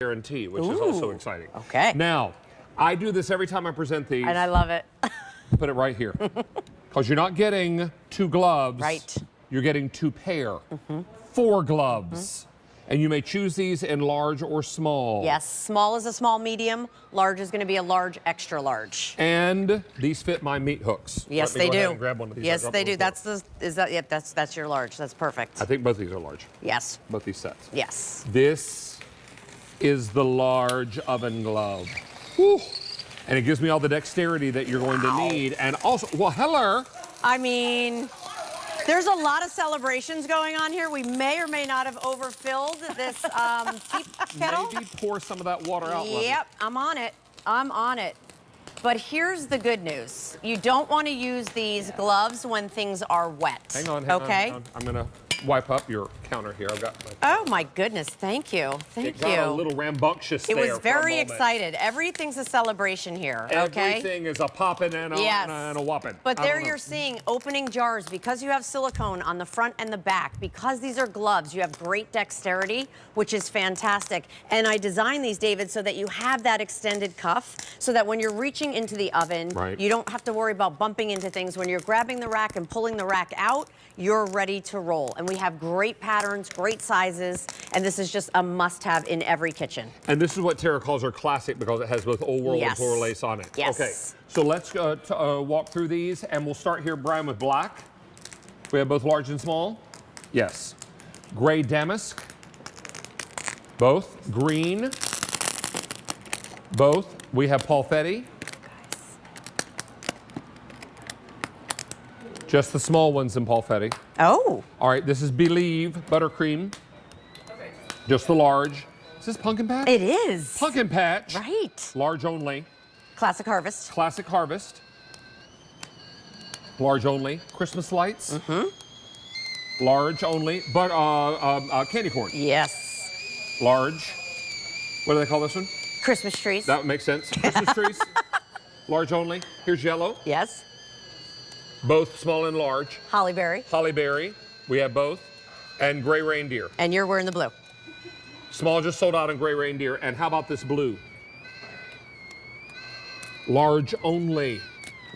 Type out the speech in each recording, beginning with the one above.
guarantee, which is also exciting. Okay. Now, I do this every time I present these. And I love it. Put it right here. Because you're not getting 2 gloves. Right. You're getting 2 pair. 4 gloves. And you may choose these in large or small. Yes, small is a small medium, large is going to be a large extra large. And these fit my meat hooks. Yes, Let me they go ahead do. and grab one of these. Yes, they do. Yep, that's your large. That's perfect. I think both these are large. Yes. Both these sets. Yes. This is the large oven glove. Whew. And it gives me all the dexterity that you're going to need. And also, well, hello. I mean, there's a lot of celebrations going on here. We may or may not have overfilled this tea kettle. Maybe pour some of that water out. Yep, I'm on it. I'm on it. But here's the good news. You don't want to use these gloves when things are wet. Hang on, okay? I'm going to wipe up your counter here. I've got my... Oh my goodness, thank you. Thank you. It got a little rambunctious there. It was very excited. Everything's a celebration here, okay? Everything is a poppin' and a whoppin'. But there you're seeing opening jars because you have silicone on the front and the back. Because these are gloves, you have great dexterity, which is fantastic. And I designed these, David, so that you have that extended cuff so that when you're reaching into the oven, you don't have to worry about bumping into things. When you're grabbing the rack and pulling the rack out, you're ready to roll. And we have great patterns, great sizes, and this is just a must-have in every kitchen. And this is what Tara calls her classic because it has both old world and floral lace on it. Yes. Okay, so let's walk through these, and we'll start here, Brian, with black. We have both large and small. Yes. Gray damask. Both. Green. Both. We have Palfetti. Just the small ones in Palfetti. Oh. All right, this is Believe Buttercream. Okay. Just the large. Is this Pumpkin Patch? It is. Pumpkin Patch. Right. Large only. Classic Harvest. Classic Harvest. Large only. Christmas lights. Large only. But candy corn. Yes. Large. What do they call this one? Christmas trees. That makes sense. Christmas trees. Large only. Here's yellow. Yes. Both small and large. Holly berry. Holly berry. We have both. And gray reindeer. And you're wearing the blue. Small just sold out in gray reindeer. And how about this blue? Large only.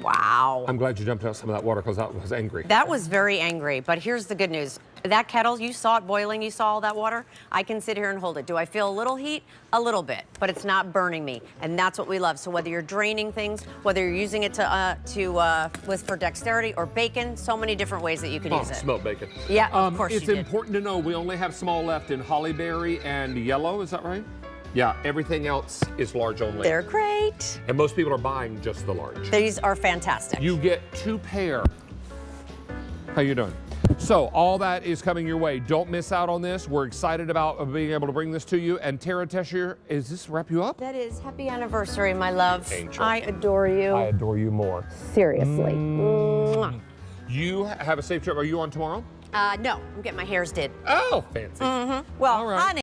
Wow. I'm glad you jumped out some of that water because that was angry. That was very angry, but here's the good news. That kettle, you saw it boiling, you saw all that water. I can sit here and hold it. Do I feel a little heat? A little bit, but it's not burning me, and that's what we love. So whether you're draining things, whether you're using it for dexterity or bacon, so many different ways that you can use it. Smoked bacon. Yeah, of course it's important to know we only have small left in holly berry and yellow, is that right? Yeah, everything else is large only. They're great. And most people are buying just the large. These are fantastic. You get 2 pair. How you doing? So all that is coming your way. Don't miss out on this. We're excited about being able to bring this to you. And Tara Teshier, is this wrap you up? That is. Happy anniversary, my love. Angel. I adore you. I adore you more. Seriously. Mwah. You have a safe trip. Are you on tomorrow? No, I'm getting my hairs did. Oh, fancy. Well, all right. honey.